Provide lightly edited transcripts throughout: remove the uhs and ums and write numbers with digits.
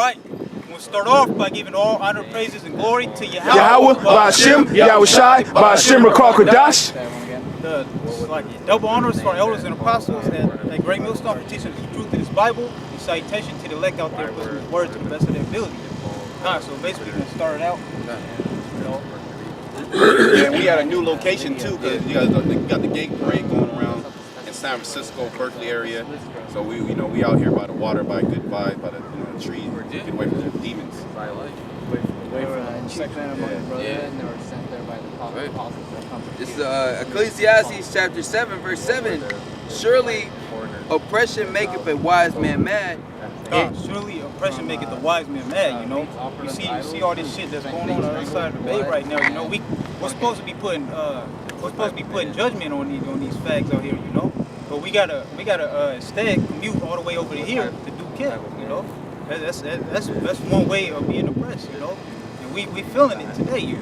right, we'll start off by giving all honor, praises, and glory to Yahweh, Ba'Shem, Yahushai, Ba'Shem, Rakwakadash. The double honors for our elders and apostles at Great Millstone for teaching the truth in His Bible, and salutation to the elect out there putting His word to the best of their ability. Alright, so basically we're going to start it out. Yeah, we had a new location too, because you guys got the gate parade going around in San Francisco, Berkeley area. So we out here by the water, by good vibes, by the trees, get away from the demons. Away from the section among the brothers, and they were sent there by the apostles. This is Ecclesiastes chapter 7, verse 7. Surely oppression maketh a wise man mad. Surely oppression maketh the wise man mad, You see all this shit that's going on the other side of the bay right now, We're supposed to be putting judgment on these fags out here, But we gotta instead commute all the way over to here to do camp, That's one way of being oppressed, And we feeling it today,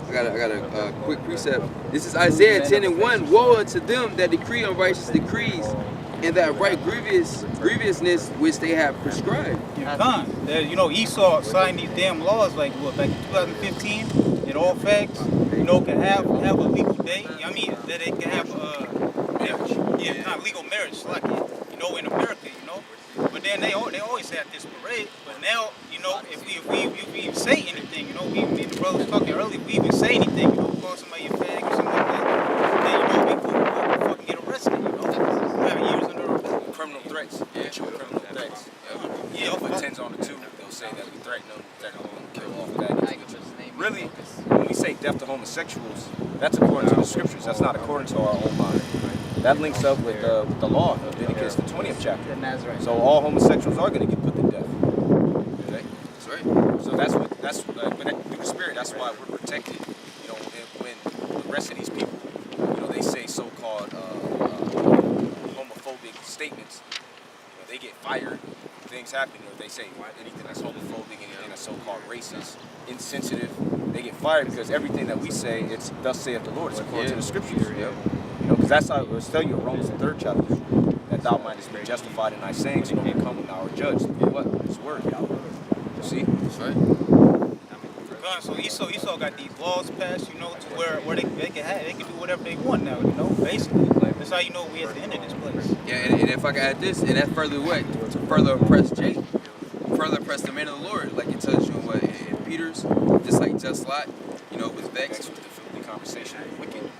I got a quick precept. This is Isaiah 10:1. Woe unto them that decree unrighteous decrees, and that right grievousness which they have prescribed. Esau signed these damn laws back in 2015, that all fags, can have a legal day. That they can have kind of legal marriage, like in America, But then they always have this parade. But now, if we even say anything, me and the brothers talking earlier, if we even say anything, call somebody a fag or something like that, then we fucking get arrested, We have years under arrest. Criminal threats. Yeah, criminal threats. Yeah, if it tends on the two, they'll say that we threaten them, kill off that. Really, when we say death to homosexuals, that's according to the scriptures. That's not according to our own mind. That links up with the law of Leviticus, the 20th chapter. So all homosexuals are going to get put to death. Okay? That's right. So through the Spirit, that's why we're protected. When the rest of these people, they say so-called homophobic statements, they get fired. Things happen, they say anything that's homophobic, anything that's so-called racist, insensitive, they get fired because everything that we say, it's thus saith the Lord. It's according to the scriptures. Because that's how it will tell you in Romans the 3rd chapter, that thou mightest be justified in thy sayings, and overcome when thou art judged. What? His word, Yahweh. You see? That's right. So Esau got these laws passed, to where they can do whatever they want now, basically. That's how we at the end of this place. Yeah, and if I can add this, and that further what? To further oppress Jake, further oppress the man of the Lord, like it tells you in Peter's, just like just Lot, was vexed with the filthy conversation of the wicked.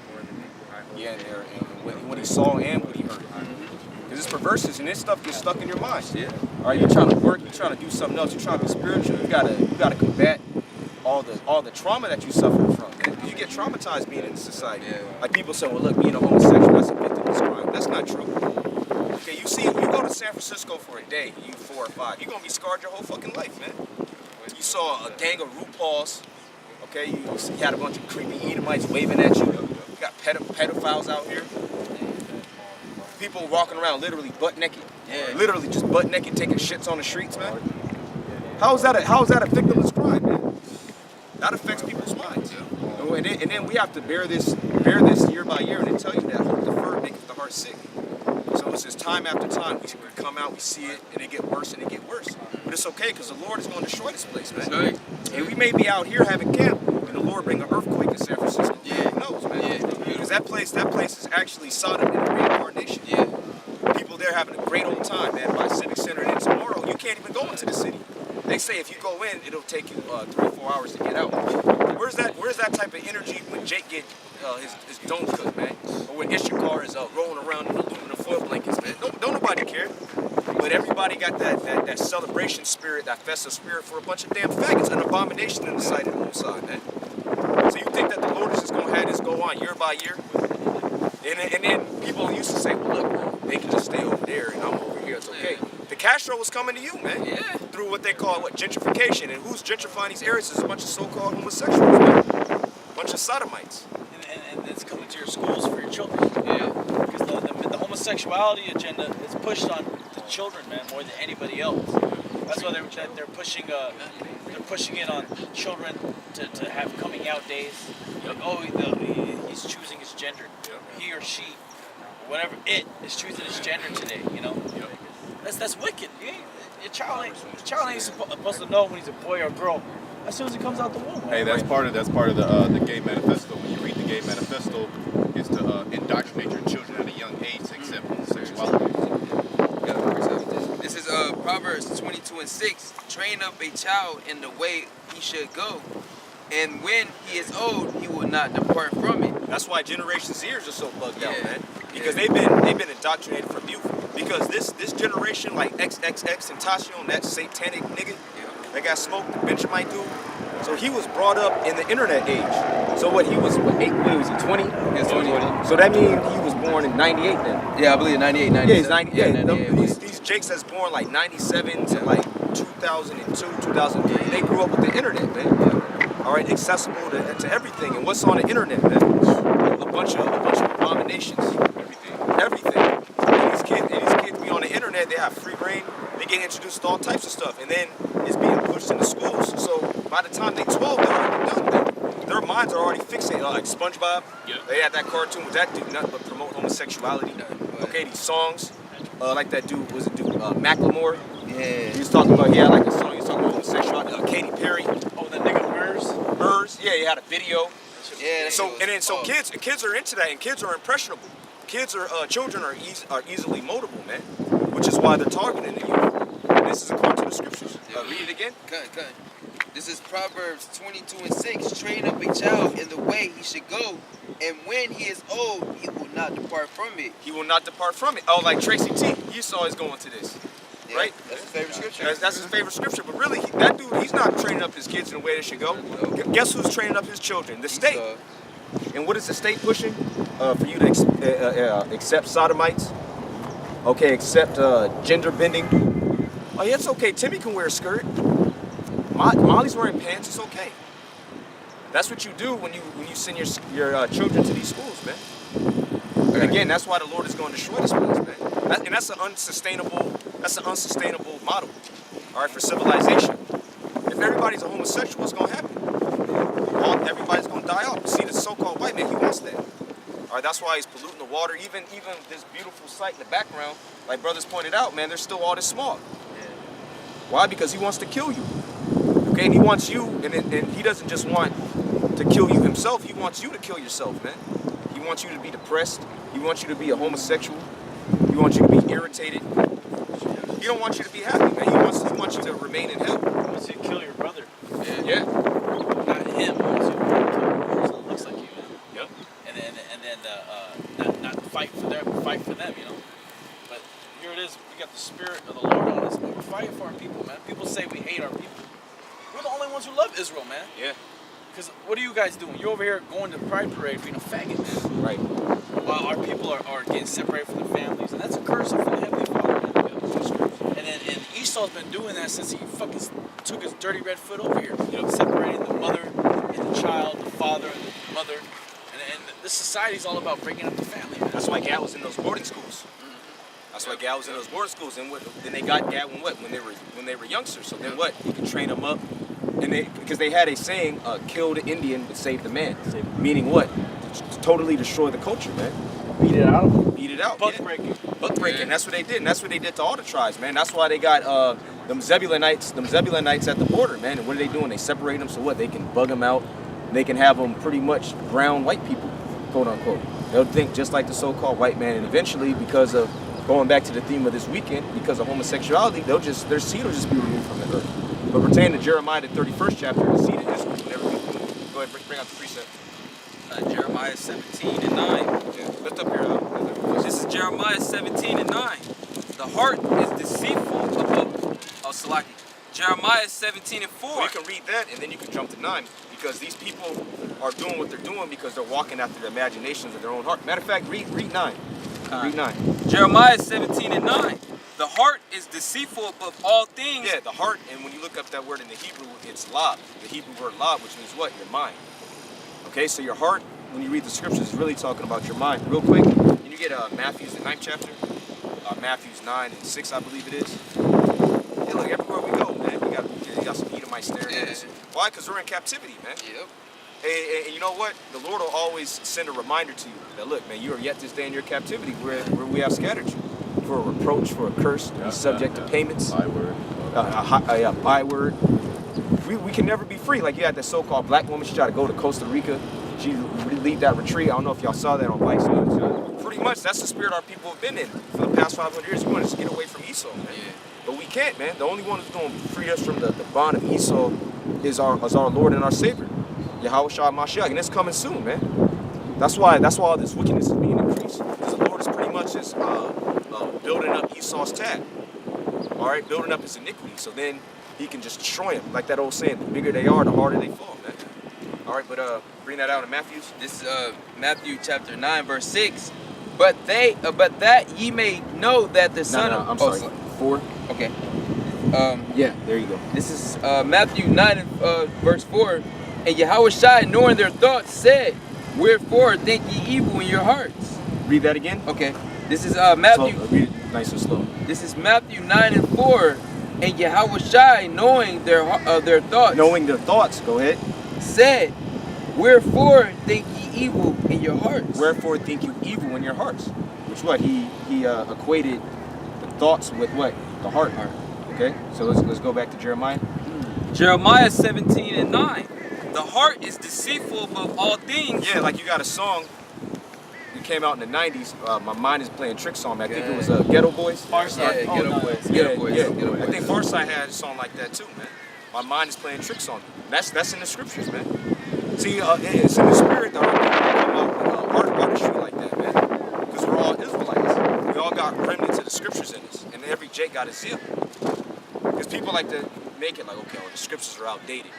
Yeah, and when he saw and what he heard. Because it's perverses and this stuff gets stuck in your mind. Yeah. All right, you're trying to work, you're trying to do something else, you're trying to be spiritual. You gotta combat all the trauma that you suffer from. Because you get traumatized being in society. Yeah. Like people say, well, look, being a homosexual, that's a victimless crime. That's not true. Okay, you go to San Francisco for a day, you 4 or 5, you're gonna be scarred your whole fucking life, man. You saw a gang of RuPaul's. Okay, you had a bunch of creepy Edomites waving at you. You got pedophiles out here. People walking around literally butt naked. Yeah. Literally just butt naked taking shits on the streets, man. How is that a victimless crime, man? That affects people's minds. Yeah. And then we have to bear this year by year, and they tell you that hope deferred maketh the heart sick. So it's just time after time we come out, we see it, and it get worse and it get worse. But it's okay because the Lord is going to destroy this place, man. Right. And we may be out here having camp, and the Lord bring an earthquake in San Francisco. Yeah. Who knows, man? Yeah. Because that place is actually Sodom in a reincarnation. Yeah. People there having a great old time, man, by Civic Center, and then tomorrow you can't even go into the city. They say if you go in, it'll take you 3 or 4 hours to get out. Where's that type of energy when Jake get his dome cut, man? Or when Issachar is rolling around in aluminum foil blankets, man? Don't nobody care. But everybody got that celebration spirit, that festive spirit for a bunch of damn faggots, an abomination in the sight of the Most High, man. So you think that the Lord is just going to have this go on year by year? And then people used to say, well, look, they can just stay over there and I'm over here, it's okay. The Castro was coming to you, man. Yeah. Through what they call, gentrification. And who's gentrifying these areas is a bunch of so-called homosexuals, man. A bunch of sodomites. And it's coming to your schools for your children. Yeah. Because the homosexuality agenda is pushed on the children, man, more than anybody else. That's why they're pushing it on children to have coming out days. Like, oh, he's choosing his gender. He or she, whatever it is choosing his gender today, That's wicked. Your child ain't supposed to know when he's a boy or a girl as soon as he comes out the womb. Hey, that's part of the gay manifesto. When you read the gay manifesto, it's to indoctrinate your children at a young age to accept homosexuality. This is Proverbs 22:6. Train up a child in the way he should go, and when he is old, he will not depart from it. That's why Generation Zers are so bugged out, Yeah. man. Because they've been indoctrinated from youth. Because this generation, like XXX and Tentacion, that satanic nigga, that got smoked, the Benjamite dude. So he was brought up in the internet age. So what, he was, what, 8, what was he, 20? Yes, 20. So that means he was born in 98 then. Yeah, I believe 98, 97. Yeah, he's 90, yeah, 98. these Jakes that's born like 97 to like 2002, 2003, they grew up with the internet, man. All right, accessible to everything. And what's on the internet, man? A bunch of abominations. Everything. And these kids be on the internet, they have free reign, they get introduced to all types of stuff, and then it's being pushed into schools. So by the time they're 12, they're already done with it. Their minds are already fixated. Like SpongeBob, they had that cartoon with that dude, nothing but promote homosexuality. Okay, these songs, like that dude, was it dude, Macklemore? Yeah. He was talking about, he had like a song, he was talking about homosexuality. Katy Perry. Oh, that nigga Murs, yeah, he had a video. Yeah. Kids are into that, and kids are impressionable. Children are easily moldable, man. Which is why they're targeting the youth. This is according to the scriptures. Read it again. Cut. This is Proverbs 22:6. Train up a child in the way he should go, and when he is old, he will not depart from it. He will not depart from it. Oh, like Tracy T. You saw he's going to this. Yeah, Right? That's his favorite scripture. That's his favorite scripture. But really, that dude, he's not training up his kids in the way they should go. Guess who's training up his children? The state. And what is the state pushing? For you to accept sodomites. Okay, accept gender bending. Oh yeah, it's okay. Timmy can wear a skirt. Molly's wearing pants. It's okay. That's what you do when you send your children to these schools, man. And again, that's why the Lord is going to destroy this place, man. And that's an unsustainable model. All right, for civilization. If everybody's a homosexual, what's going to happen? Everybody's going to die off. See, the so-called white man, he wants that. All right, that's why he's polluting the water. Even this beautiful sight in the background, like brothers pointed out, man, there's still all this smog. Why? Because he wants to kill you. Okay, and he wants you, and he doesn't just want to kill you himself. He wants you to kill yourself, man. He wants you to be depressed. He wants you to be a homosexual. He wants you to be irritated. He don't want you to be happy, man. He wants you to remain in hell. He wants you to kill your brother. Yeah. Not him. He wants you to kill the person that looks like you, man. Yep. And then not fight for them, you know. But here it is. We got the spirit of the Lord on us, man. We're fighting for our people, man. People say we hate our people. We're the only ones who love Israel, man. Yeah. Because what are you guys doing? You're over here going to the Pride Parade being a faggot, man. Right. While our people are getting separated from their families. And that's a curse from the Heavenly Father, man. And Esau's been doing that since he fucking took his dirty red foot over here. You know, separating the mother and the child, the father and the mother. And this society's all about breaking up the family, man. That's why Gal was in those boarding schools. That's why Gal was in those boarding schools. And then they got Gal when they were youngsters. So then what? You can train them up. And because they had a saying, kill the Indian but save the man. Meaning what? To totally destroy the culture, man. Beat it out. Beat it out. Buck breaking. Buck breaking. That's what they did. And that's what they did to all the tribes, man. That's why they got them Zebulonites at the border, man. And what are they doing? They separate them so what? They can bug them out. They can have them pretty much brown white people, quote unquote. They'll think just like the so-called white man. And eventually, because of going back to the theme of this weekend, because of homosexuality, their seed will just be removed from the earth. But pertaining to Jeremiah, the 31st chapter, the seed of Israel will never be removed. Go ahead, bring out the precept. Jeremiah 17:9. Yeah, lift up your This is Jeremiah 17:9. The heart is deceitful above. Oh, Salaki. Jeremiah 17:4. Well, you can read that and then you can jump to 9 because these people are doing what they're doing because they're walking after the imaginations of their own heart. Matter of fact, read 9. Read 9. Jeremiah 17:9. The heart is deceitful above all things. Yeah, the heart, and when you look up that word in the Hebrew, it's lab. The Hebrew word lab, which means what? Your mind. Okay, so your heart, when you read the scriptures, is really talking about your mind. Real quick, can you get Matthew's, the 9th chapter? Matthew's 9 and 6, I believe it is. Yeah, look, everywhere we go, man, we got some Edomites staring at us. Why? Because we're in captivity, man. Yep. And you know what? The Lord will always send a reminder to you that, look, man, you are yet this day in your captivity where we have scattered you. for a reproach, for a curse, to be subject to payments, Byword. a byword. We can never be free. Like you had that so-called black woman, she tried to go to Costa Rica. She lead that retreat. I don't know if y'all saw that on Vice News. Pretty much, that's the spirit our people have been in for the past 500 years. We want to get away from Esau, man. Yeah. But we can't, man. The only one who's going to free us from the bond of Esau is our Lord and our Savior, Yahweh Shah Mashiach, and it's coming soon, man. That's why all this wickedness is being increased. Because the Lord is pretty much just building up Esau's tab. All right, building up his iniquity, so then he can just destroy him. Like that old saying, the bigger they are, the harder they fall, man. All right, but bring that out in Matthew's. This is Matthew chapter 9, verse 6. But that ye may know that the Son of... I'm sorry. 4. Okay. Yeah, there you go. This is Matthew 9, verse 4. And Yahweh Shai, knowing their thoughts, said, wherefore think ye evil in your hearts? Read that again. Okay. This is Matthew... Slow, read it nice and slow. This is Matthew 9 and 4. And Yahweh Shai, knowing their thoughts... Knowing their thoughts, go ahead. Said, wherefore think ye evil in your hearts? Wherefore think you evil in your hearts? Which what? He equated the thoughts with what? The heart. Okay, so let's go back to Jeremiah. Jeremiah 17 and 9. The heart is deceitful above all things. Yeah, like you got a song. It came out in the 90s. My mind is playing tricks on me. I think it was Ghetto Boys. Yeah, Ghetto Boys. Yeah, Ghetto Boys. yeah. Ghetto Boys. I think Farsight had a song like that too, man. My mind is playing tricks on me. That's in the scriptures, man. See, it's in the spirit that our people come out with artistry like that, man. Because we're all Israelites. We all got remnants of the scriptures in us, and every Jake got a seal. Because people like to make it like, okay, well, the scriptures are outdated.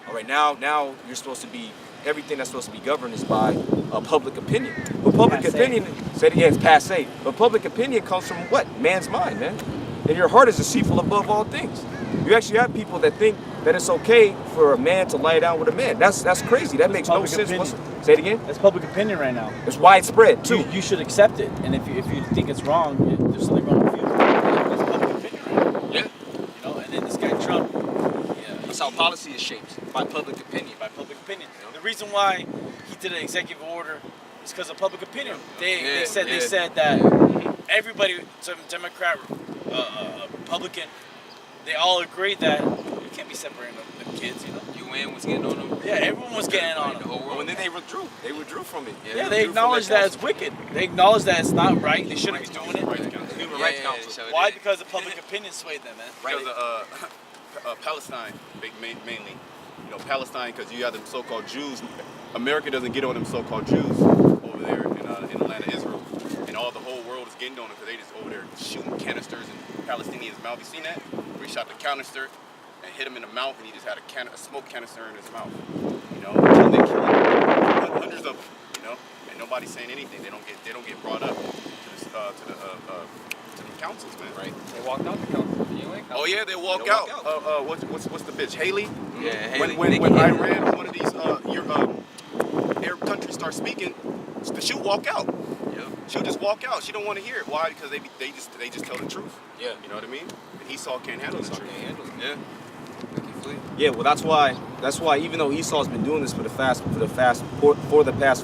All right, now you're supposed to be, everything that's supposed to be governed is by public opinion. But public opinion, said yeah, it's passé. But public opinion comes from what? Man's mind, man. And your heart is deceitful above all things. You actually have people that think that it's okay for a man to lie down with a man. That's crazy. That makes no sense. Say it again. That's public opinion right now. It's widespread too. You should accept it, and if you think it's wrong, there's something wrong with you. That's public opinion right now. Yeah. You know, and then this guy Trump. Yeah. That's how policy is shaped, by public opinion. By public opinion. The reason why he did an executive order is because of public opinion. They said that everybody, Democrat, Republican, they all agreed that you can't be separating the kids, you know. UN was getting on them. Yeah, everyone was getting on The them. whole world. And then they withdrew. They withdrew from it. Yeah, they acknowledged that it's wicked. They acknowledged that it's not right. They shouldn't be doing it. Human Rights Council. Why? Because the public opinion swayed them, man. Because Palestine, mainly. You know, Palestine, because you have them so-called Jews. America doesn't get on them so-called Jews over there in the land of Israel. And all the whole world is getting on them because they just over there shooting canisters in Palestinians' mouth. You seen that? We shot the canister and hit him in the mouth, and he just had a smoke canister in his mouth. You know, and they killing hundreds of them. You know, and nobody's saying anything. They don't get brought up to the councils, man. Right? They walked out the council. The UN council. Oh yeah, they walk out. What's the bitch? Haley? Yeah, Haley. When Iran, one of these Arab countries start speaking, she'll walk out. Yep. She'll just walk out. She don't want to hear it. Why? Because they just tell the truth. Yeah. You know what I mean? And Esau can't handle the truth. Yeah. Make it flee. Yeah, well, that's why even though Esau's been doing this for the past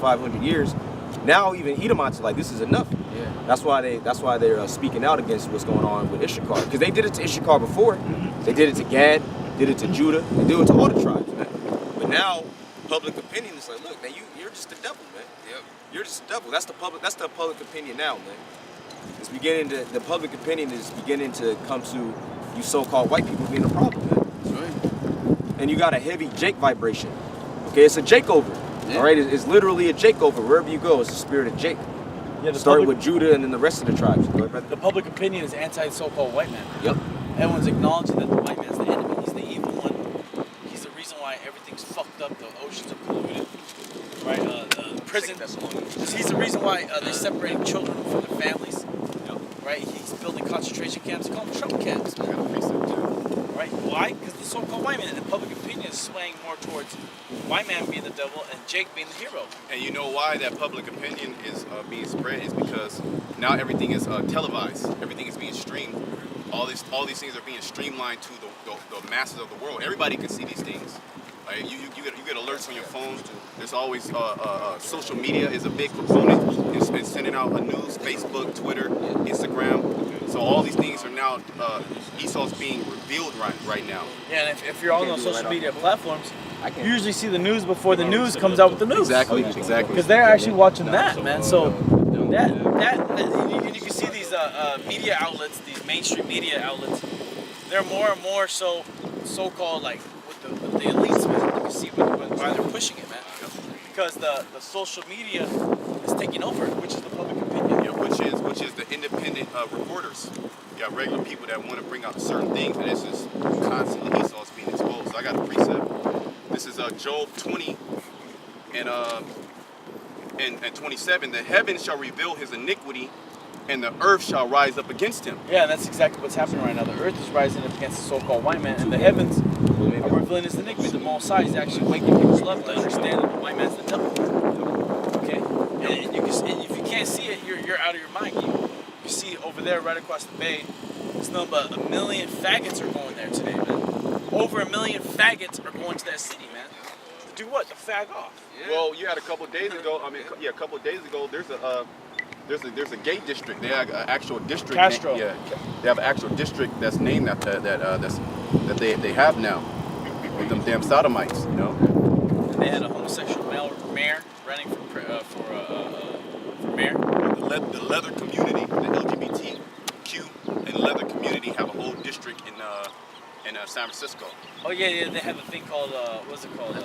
500 years, now even Edomites are like, this is enough. Yeah. That's why they're speaking out against what's going on with Issachar, because they did it to Issachar before. They did it to Gad, did it to Judah, they do it to all the tribes, man. But now public opinion is like, look, man, you're just the devil, man. Yep. You're just the devil. That's the public opinion now, man. It's the public opinion is beginning to come to you so-called white people being a problem, man. That's right. And you got a heavy Jake vibration. Okay, it's a Jake over. Yeah. All right, it's literally a Jake over. Wherever you go, it's the spirit of Jake. Yeah, Starting with Judah and then the rest of the tribes. Go ahead, brother. The public opinion is anti-so-called white man. Yep. Everyone's acknowledging that the white man's the enemy. He's the evil one. He's the reason why everything's fucked up. The oceans are polluted. Right? The prison. He's the reason why they're separating children from their families. Right? He's building concentration camps. Call them Trump camps. Right? Why? Because the so-called white man and the public opinion is swaying more towards white man being the devil and Jake being the hero. And you know why that public opinion is being spread is because now everything is televised. Everything is being streamed. All these things are being streamlined to the masses of the world. Everybody can see these things. Like you get alerts on your phone. There's always social media is a big component in sending out a news. Facebook, Twitter, Instagram. So all these things are now Esau's being revealed right now. Yeah, and if you're on those social media platforms, you usually see the news before the news comes out with the news. Exactly. Because they're actually watching that, man. So you can see these media outlets, these mainstream media outlets. They're more and more so-called like with the elites, man. You can see why they're pushing it, man. Because the social media is taking over, which is the public opinion. Yeah, which is the independent reporters. You got regular people that want to bring out certain things, and this is constantly Esau's being exposed. So I got a precept. This is Job 20 and 27. The heavens shall reveal his iniquity, and the earth shall rise up against him. Yeah, and that's exactly what's happening right now. The earth is rising up against the so-called white man, and the heavens are revealing his iniquity. The Most High is actually waking people up to understand that the white man's the devil. Okay, and if you can't see it, you're out of your mind. You see over there, right across the bay, it's nothing but 1 million faggots are going there today, man. Over 1 million faggots are going to that city, man. To do what? To fag off. Yeah. Well, you had a couple of days ago. A couple of days ago, there's a gay district. They have an actual district. Castro. They have an actual district that's named after that they have now with them damn sodomites, you know. And they had a homosexual mayor running for mayor. The leather community, the LGBTQ and leather community have a whole district in San Francisco. Oh yeah, they have a thing called what's it called?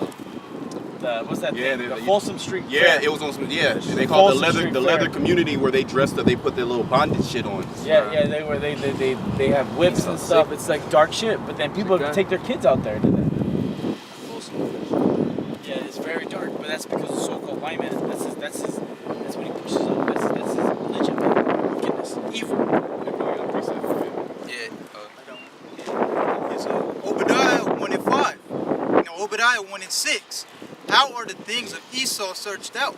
What's that Yeah, thing? The Folsom Street Yeah, Fair. it was on some. Yeah, they call it the leather Fair. community where they dressed up. They put their little bondage shit on. Yeah, they have whips and stuff. It's like dark shit, but then people take their kids out there to that. Yeah, it's very dark, but that's because of so-called white man. That's what he pushes on. That's his religion, man. Wickedness, evil. It's Obadiah 1:5. Obadiah 1:6. How are the things of Esau searched out?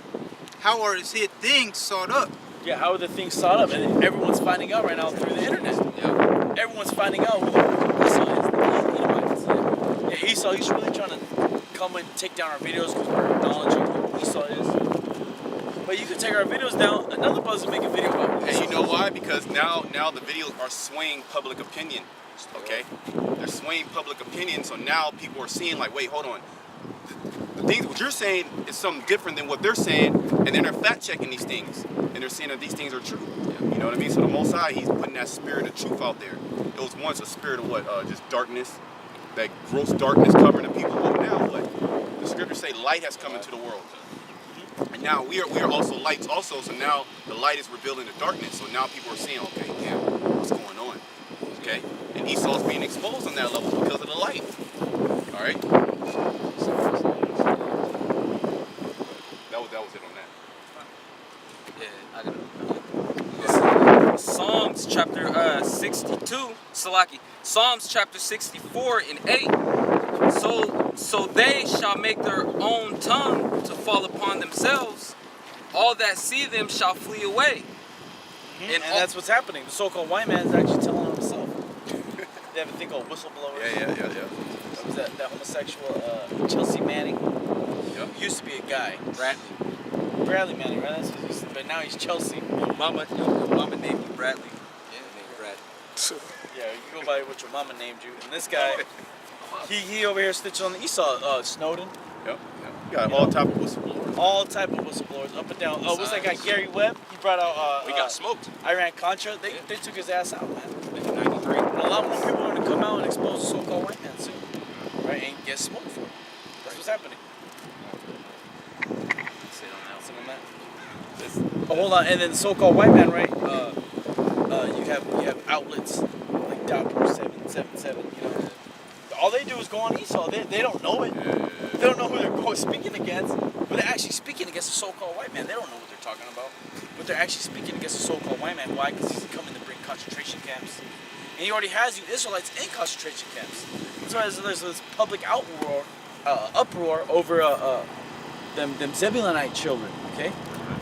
How are his hid things sought up? Yeah, how are the things sought up? And everyone's finding out right now through the internet. Yeah. Everyone's finding out who Esau is. Yeah, Esau, he's really trying to come and take down our videos because we're acknowledging who Esau is. But you can take our videos down, another brother's make a video about it. And you know why? Because now the videos are swaying public opinion. Okay, they're swaying public opinion. So now people are seeing like, wait, hold on. The things what you're saying is something different than what they're saying, and then they're fact checking these things, and they're saying that these things are true. You know what I mean? So the Most High, he's putting that spirit of truth out there. It was once a spirit of what? Just darkness, that gross darkness covering the people. But now what? The scriptures say light has come into the world. And now we are also lights also, so now the light is revealing the darkness. So now people are seeing, okay, damn, what's going on? Okay? And Esau's being exposed on that level because of the light. Alright? That was it on that. Yeah, I got it. Psalms chapter 62, Salaki. Psalms chapter 64 and 8. So they shall make their own tongue to fall upon themselves. All that see them shall flee away. Mm-hmm. And that's what's happening. The so-called white man is actually telling on himself. They have a thing called whistleblowers. Yeah. That was that homosexual Chelsea Manning. Yep. Used to be a guy. Bradley Manning, right? That's what he used to be. But now he's Chelsea. Your mama named you Bradley. Yeah, named Bradley. Yeah, you go by what your mama named you. And this guy, he over here stitching on the Esau, Snowden. Yep. You got all type of whistleblowers. All type of whistleblowers, up and down. Oh, what's that guy, Gary Webb? He brought out. We got smoked. Iran-Contra. They took his ass out, man. In 93. And a lot more people are going to come out and expose the so-called white man soon. Right? And get smoked for it. That's what's happening. Oh, hold on, and then the so-called white man, right? You have outlets like Doppler 777. You know, all they do is go on Esau. They don't know it. They don't know who they're speaking against. But they're actually speaking against the so-called white man. They don't know what they're talking about. But they're actually speaking against the so-called white man. Why? Because he's coming to bring concentration camps. And he already has you Israelites in concentration camps. That's why there's this public uproar over them Zebulonite children. Okay.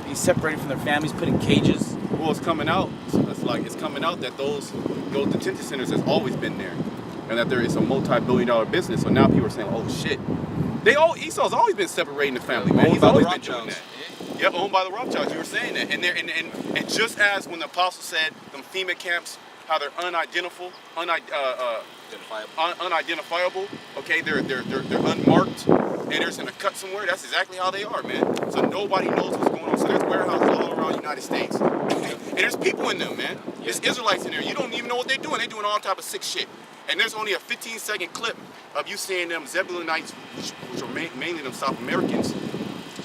He's separated from their families, put in cages. Well, it's coming out. It's coming out that those detention centers has always been there, and that there is a multi-billion-dollar business. So now people are saying, "Oh shit!" Esau's always been separating the family, man. He's always been doing that. Yeah, owned by the Rothschilds. You were saying that, and just as when the apostle said, "Them FEMA camps how they're unidentifiable. Okay, they're unmarked, and they're just in a cut somewhere. That's exactly how they are, man. So nobody knows what's going on. So there's warehouses all around the United States, okay? And there's people in them, man. There's Israelites in there. You don't even know what they're doing. They're doing all type of sick shit. And there's only a 15-second clip of you seeing them Zebulonites, which are mainly them South Americans,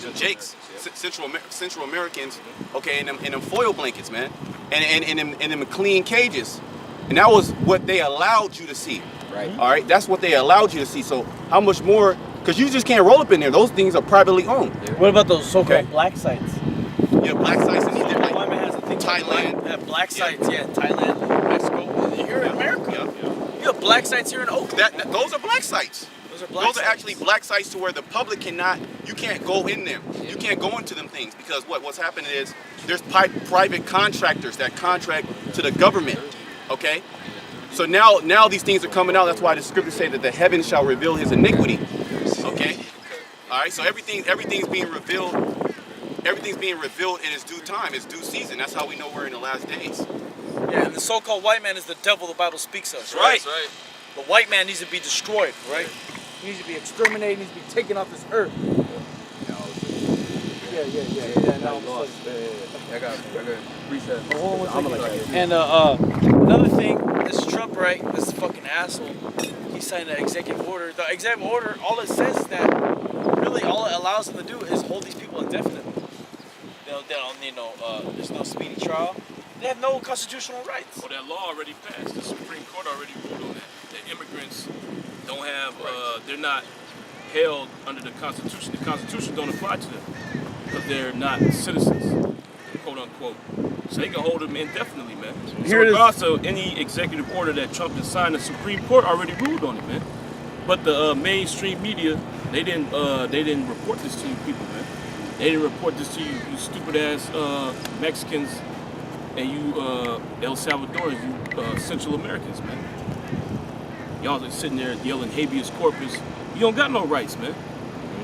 the Jakes, Central Americans, okay, in them foil blankets, man, and in them clean cages. And that was what they allowed you to see. Right. All right, that's what they allowed you to see. So how much more? Because you just can't roll up in there. Those things are privately owned. Yeah. What about those so-called black sites? Yeah, black sites in Egypt, like Thailand. Yeah, black sites. Yeah, Thailand, Mexico. Here in America. You have black sites here in Oakland. Those are black sites. Those are actually black sites to where the public cannot. You can't go in them. You can't go into them things because what's happening is there's private contractors that contract to the government. Okay. So now these things are coming out. That's why the scriptures say that the heavens shall reveal his iniquity. Okay. All right. So everything's being revealed. Everything's being revealed in its due time, its due season. That's how we know we're in the last days. Yeah, and the so-called white man is the devil the Bible speaks of. That's right. That's right. The white man needs to be destroyed, right? He needs to be exterminated. He needs to be taken off this earth. Yeah. I got reset. And another thing, this Trump, right? This fucking asshole. He signed an executive order. The executive order, all it says is that really all it allows him to do is hold these people indefinitely. There's no speedy trial. They have no constitutional rights. Well, that law already passed. The Supreme Court already ruled on that. The immigrants don't have, they're not held under the Constitution. The Constitution don't apply to them because they're not citizens, quote unquote. So they can hold them indefinitely, man. So regardless of any executive order that Trump has signed, the Supreme Court already ruled on it, man. But the mainstream media, they didn't report this to you people, man. They didn't report this to you, you stupid ass Mexicans and you El Salvadorans, you Central Americans, man. Y'all are sitting there yelling habeas corpus. You don't got no rights, man.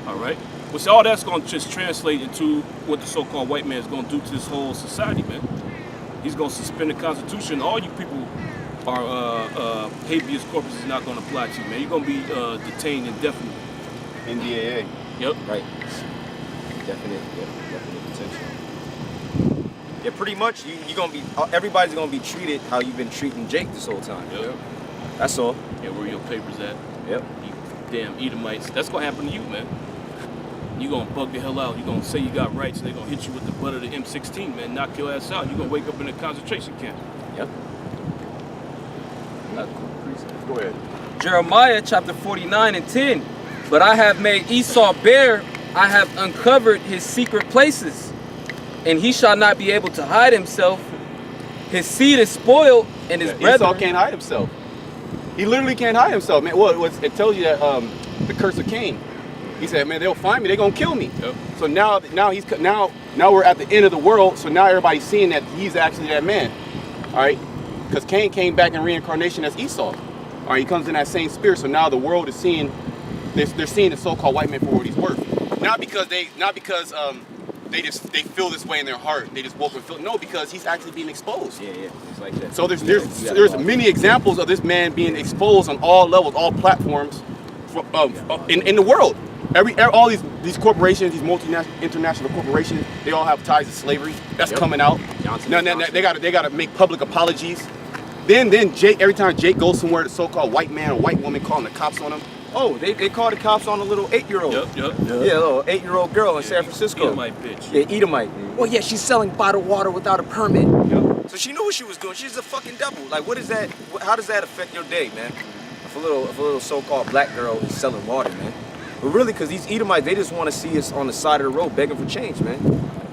All right? Well, so all that's going to just translate into what the so-called white man is going to do to this whole society, man. He's going to suspend the Constitution. All you people are habeas corpus is not going to apply to you, man. You're going to be detained indefinitely. NDAA. Yep. Right. Definite detention. Yeah, pretty much. You're gonna be. Everybody's gonna be treated how you've been treating Jake this whole time. Yep. That's all. Yeah, where your papers at? Yep. You damn Edomites. That's gonna happen to you, man. You gonna bug the hell out. You gonna say you got rights, and they gonna hit you with the butt of the M16, man. Knock your ass out. You gonna wake up in a concentration camp. Yep. Go ahead. Jeremiah chapter 49:10. But I have made Esau bare, I have uncovered his secret places, and he shall not be able to hide himself. His seed is spoiled, and his brethren. Esau can't hide himself. He literally can't hide himself, man. Well, it tells you that the curse of Cain. He said, man, they'll find me, they're gonna kill me. Yep. So now we're at the end of the world. So now everybody's seeing that he's actually that man. All right, because Cain came back in reincarnation as Esau. All right, he comes in that same spirit. So now the world is seeing. They're seeing the so-called white man for what he's worth. Not because they feel this way in their heart. They just woke and feel no, because he's actually being exposed. Yeah, it's like that. So there's many examples of this man being exposed on all levels, all platforms, in the world. All these corporations, these international corporations, they all have ties to slavery. That's coming out. Now they gotta make public apologies. Then Jake, every time Jake goes somewhere, the so-called white man or white woman calling the cops on him. Oh, they called the cops on a little 8-year-old. Yep. Yeah, a little 8-year-old girl in San Francisco. Edomite bitch. Yeah, Edomite. Well, yeah, she's selling bottled water without a permit. Yep. So she knew what she was doing. She's a fucking devil. Like, what is that? How does that affect your day, man? If a little so-called black girl is selling water, man. But really, because these Edomites, they just want to see us on the side of the road begging for change, man.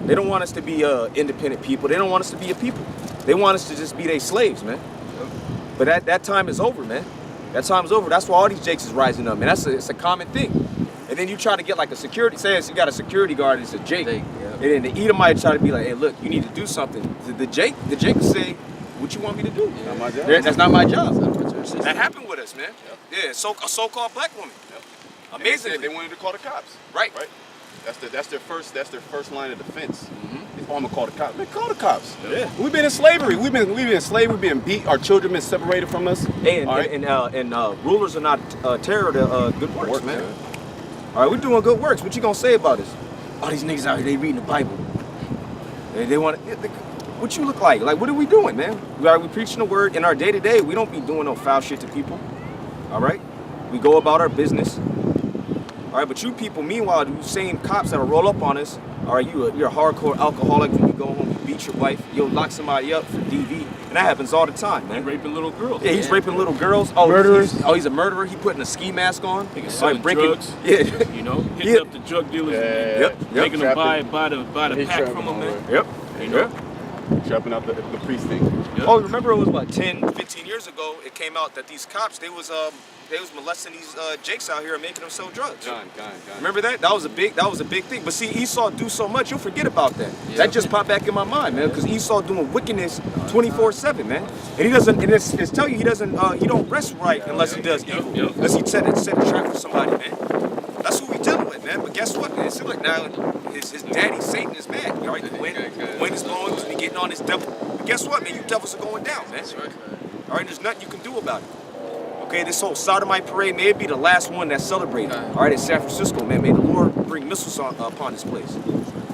They don't want us to be independent people. They don't want us to be a people. They want us to just be their slaves, man. But that time is over, man. That time's over. That's why all these Jakes is rising up, man. It's a common thing. And then you try to get like a security, say you got a security guard, it's a Jake. And then the Edomite try to be like, hey, look, you need to do something. The Jake will say, what you want me to do? Not my job. That's not my job. That happened with us, man. Yeah, a so-called black woman. Amazing. They wanted to call the cops. Right. That's their first line of defense. Mm-hmm. I'm gonna call the cops. Man, call the cops. Yeah. We've been in slavery. We've been in slavery. We've been beat. Our children been separated from us. And rulers are not terror to good works, man. All right, we're doing good works. What you gonna say about this? All these niggas out here, they reading the Bible. They want to. What you look like? Like, what are we doing, man? We preaching the word in our day to day. We don't be doing no foul shit to people. All right, we go about our business. All right, but you people, meanwhile, the same cops that'll roll up on us. All right, you're a hardcore alcoholic. When you go home, you beat your wife. You'll lock somebody up for DV, and that happens all the time, man. He's raping little girls. Yeah, he's raping little girls. Oh, Murderers. He's a murderer. He putting a ski mask on. Niggas selling drugs. Yeah, You know, hitting up the drug dealers and making them buy the pack from them, man. Yep. You know. Trapping out the precinct. Yep. Oh, remember it was what 10, 15 years ago? It came out that these cops they was molesting these jakes out here and making them sell drugs. Gone. Remember that? That was a big thing. But see, Esau do so much, you'll forget about that. Yeah. That just popped back in my mind, man. Because Esau doing wickedness 24/7, man. And he doesn't. And it's tell you he doesn't. He don't rest right unless he does evil. Unless he set a trap for somebody, man. That's who we dealing with, man. But guess what, man? It seems like now his daddy Satan is mad. All right, the wind is blowing. He's been getting on his devil. But guess what, man? You devils are going down, man. That's right. All right, there's nothing you can do about it. Okay, this whole sodomite parade may be the last one that's celebrated. All right, in San Francisco, man, may the Lord bring missiles upon this place.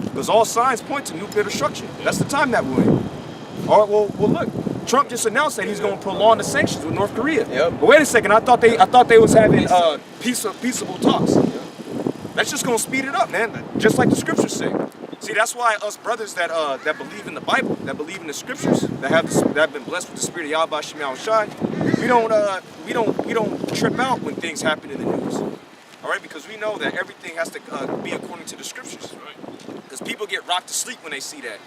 Because all signs point to nuclear destruction. That's the time that we're in. All right, well, look, Trump just announced that he's going to prolong the sanctions with North Korea. Yep. But wait a second, I thought they was having peaceable talks. That's just going to speed it up, man. Just like the scriptures say. See, that's why us brothers that believe in the Bible, that believe in the scriptures, that have been blessed with the spirit of Yahweh Shem Shai, we don't trip out when things happen in the news. All right, because we know that everything has to be according to the scriptures. Because people get rocked to sleep when they see that.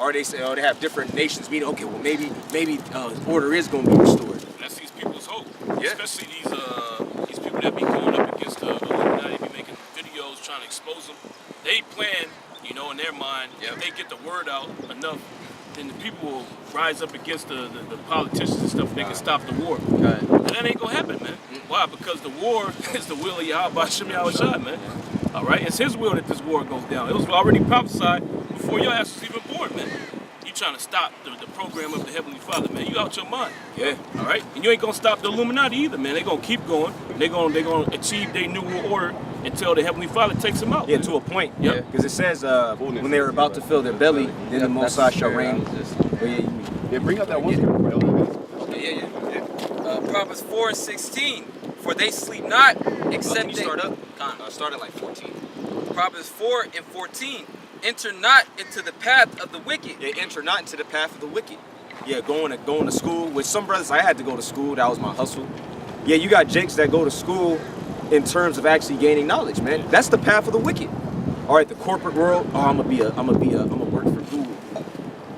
Or they say, oh, they have different nations meaning, okay, well maybe order is going to be restored. That's these people's hope. Yeah. Especially these people that be going up against the Illuminati, be making videos trying to expose them. They plan, you know, in their mind, if they get the word out enough, then the people will rise up against the politicians and stuff. They can stop the war. Right. But that ain't gonna happen, man. Why? Because the war is the will of Yahweh Shem Shai, man. All right, it's His will that this war goes down. It was already prophesied before your ass was even born, man. You trying to stop the program of the Heavenly Father, man. You out your mind. Yeah. All right, and you ain't gonna stop the Illuminati either, man. They gonna keep going. They gonna achieve their new world order until the Heavenly Father takes them out. Yeah, man. to a point. Yep. Because it says when they were about to fill their belly, then the Most High shall reign. Yeah, bring up that one. Proverbs 4:16. For they sleep not, except Can you start up? Start at like 14. Proverbs 4:14. Enter not into the path of the wicked. Yeah, enter not into the path of the wicked. Yeah, going to school. With some brothers, I had to go to school. That was my hustle. Yeah, you got jakes that go to school in terms of actually gaining knowledge, man. That's the path of the wicked. All right, the corporate world. Oh, I'm gonna work for Google.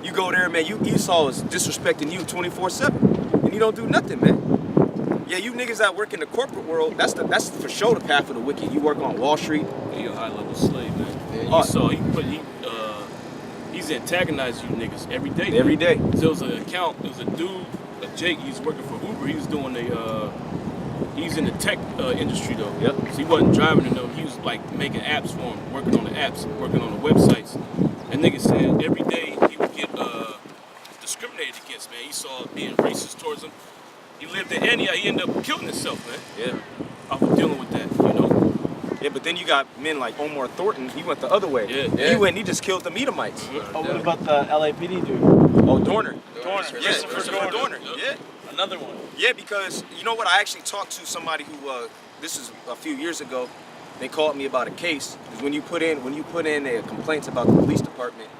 You go there, man. Esau is disrespecting you 24/7, and you don't do nothing, man. Yeah, you niggas that work in the corporate world, that's for sure the path of the wicked. You work on Wall Street. He a high level slave, man. Oh. Esau, he's antagonizing you niggas every day. Every day. So there was an account. There was a dude, Jake. He's working for Uber. He was doing he's in the tech industry though. Yep. So he wasn't driving them. He was like making apps for him, working on the apps, working on the websites. And niggas said every day he would get discriminated against, man. Esau being racist towards him. He lived in Antioch. He ended up killing himself, man. Yeah. Off of dealing with that, you know. Yeah, but then you got men like Omar Thornton. He went the other way. Yeah. He went and he just killed the Edomites. Oh, what about the LAPD dude? Oh, Dorner. Dorner. Yeah, Christopher Dorner. Yep. Yeah. Another one. Yeah, because you know what? I actually talked to somebody who this is a few years ago. They called me about a case. Because when you put in a complaint about the police department,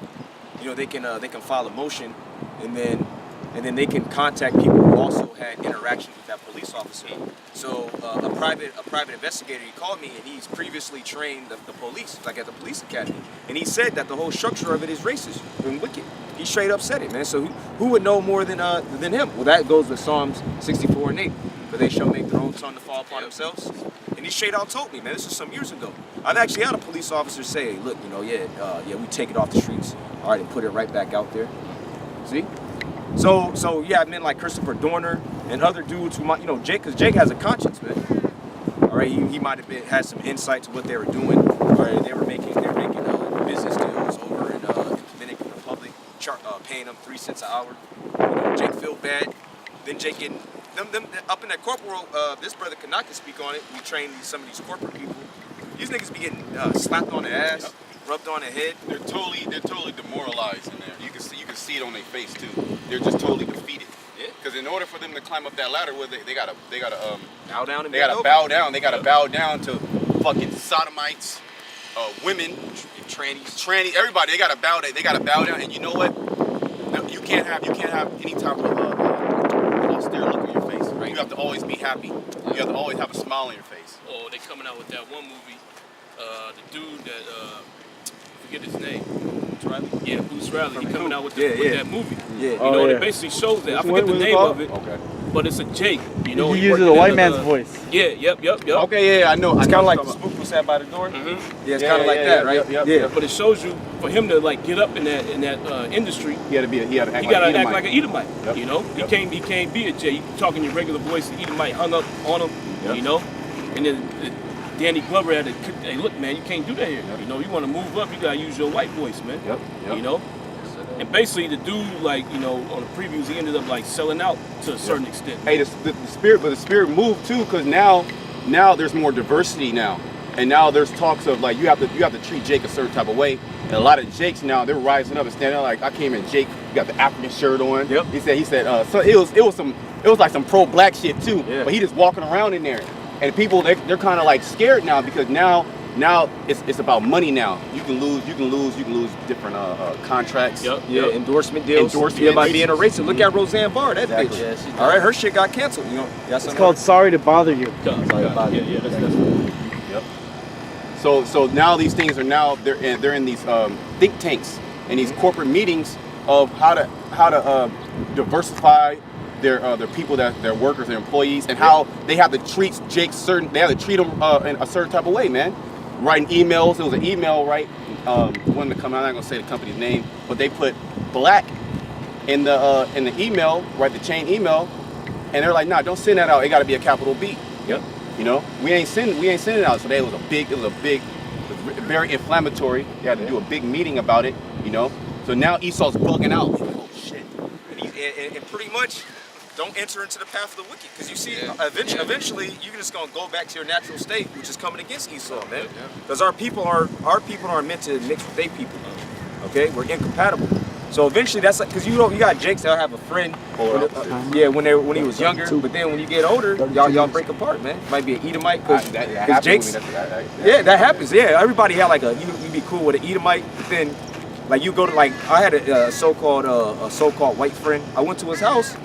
you know they can file a motion, and then they can contact people who also had interaction with that police officer. So a private investigator, he called me, and he's previously trained the police, like at the police academy, and he said that the whole structure of it is racist and wicked. He straight up said it, man. So who would know more than him? Well, that goes with Psalms 64:8, for they shall make their own tongue to fall upon themselves. And he straight out told me, man, this is some years ago. I've actually had a police officer say, hey, look, you know, we take it off the streets, all right, and put it right back out there. See? So yeah, men like Christopher Dorner and other dudes who might, you know, Jake, because Jake has a conscience, man. All right, he might have had some insight to what they were doing. All right, they were making business deals over in paying them 3 cents an hour. You know, Jake feel bad. Then Jake getting them up in that corporate world. This brother Kanaka speak on it. We train some of these corporate people. These niggas be getting slapped on the ass, rubbed on the head. They're totally demoralized in there. You can see it on their face too. They're just totally defeated. Yeah. Because in order for them to climb up that ladder, they gotta bow down. They gotta bow down. They gotta bow down to fucking sodomites, women, trannies, everybody. They gotta bow down. They gotta bow down. And you know what? You can't have any type of austere look on your face. Right? You have to always be happy. You have to always have a smile on your face. Oh, they coming out with that one movie. The dude that forget his name. Riley? Yeah, Bruce Riley. He coming out with that movie. Yeah. You know, it basically shows that. I forget the name of it. Okay. But it's a Jake. You know, he uses a white man's voice. Yeah. Yep. Okay. Yeah. I know. It's kind of like the spook was sat by the door. Mm-hmm. Yeah. It's kind of like that, right? Yeah. But it shows you for him to like get up in that industry. He had to act like an Edomite. Yep. You know, he can't be a Jay. You talking your regular voice. The Edomite hung up on him. Yep. You know, and then Danny Glover had to, hey, look, man, you can't do that here. Yep. You know, you want to move up, you gotta use your white voice, man. Yep. You know, and basically the dude, like, you know, on the previews, he ended up like selling out to a certain extent. Hey, the spirit moved too, because now there's more diversity now, and now there's talks of like you have to treat Jake a certain type of way, and a lot of Jakes now they're rising up and standing out. Like I came in, Jake, you got the African shirt on. Yep. He said, so it was like some pro-black shit too, but he just walking around in there. And people, they're kind of like scared now because now it's about money now. You can lose different contracts. Yep. Yeah, endorsement deals. By being a racist. Look at Roseanne Barr, that bitch. Yeah, all right, her shit got canceled. You know, it's called Sorry to Bother You. Yeah, that's yep. So now these things are they're in these think tanks and these corporate meetings of how to diversify their people, their workers, their employees, and how they have to treat Jake certain. They have to treat him in a certain type of way, man. Writing emails. It was an email, right? One to come out. I'm not gonna say the company's name, but they put black in the email, right? The chain email, and they're like, nah, don't send that out. It got to be a capital B. Yep. You know, we ain't sending it out. So it was very inflammatory. They had to do a big meeting about it. You know. So now Esaus bugging out. Oh shit. And pretty much. Don't enter into the path of the wicked, because you see, eventually you're just gonna go back to your natural state, which is coming against Esau, man. Because our people aren't meant to mix with their people. Okay, we're incompatible. So eventually, that's like, because you got Jakes that have a friend. When he was younger, but then when you get older, y'all break apart, man. Might be an Edomite, because Jakes. That happens. Yeah, everybody had like you'd be cool with an Edomite, but then like you go to I had a so-called white friend. I went to his house.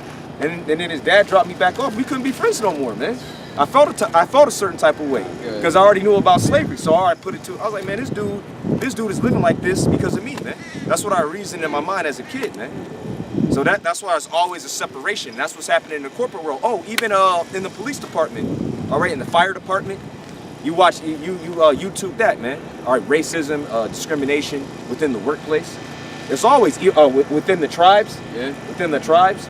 And then his dad dropped me back off. We couldn't be friends no more, man. I felt a certain type of way because I already knew about slavery. So I was like, man, this dude is living like this because of me, man. That's what I reasoned in my mind as a kid, man. So that's why it's always a separation. That's what's happening in the corporate world. Oh, even in the police department, all right, in the fire department, you watch YouTube that, man. All right, racism, discrimination within the workplace. It's always within the tribes. Yeah. Within the tribes.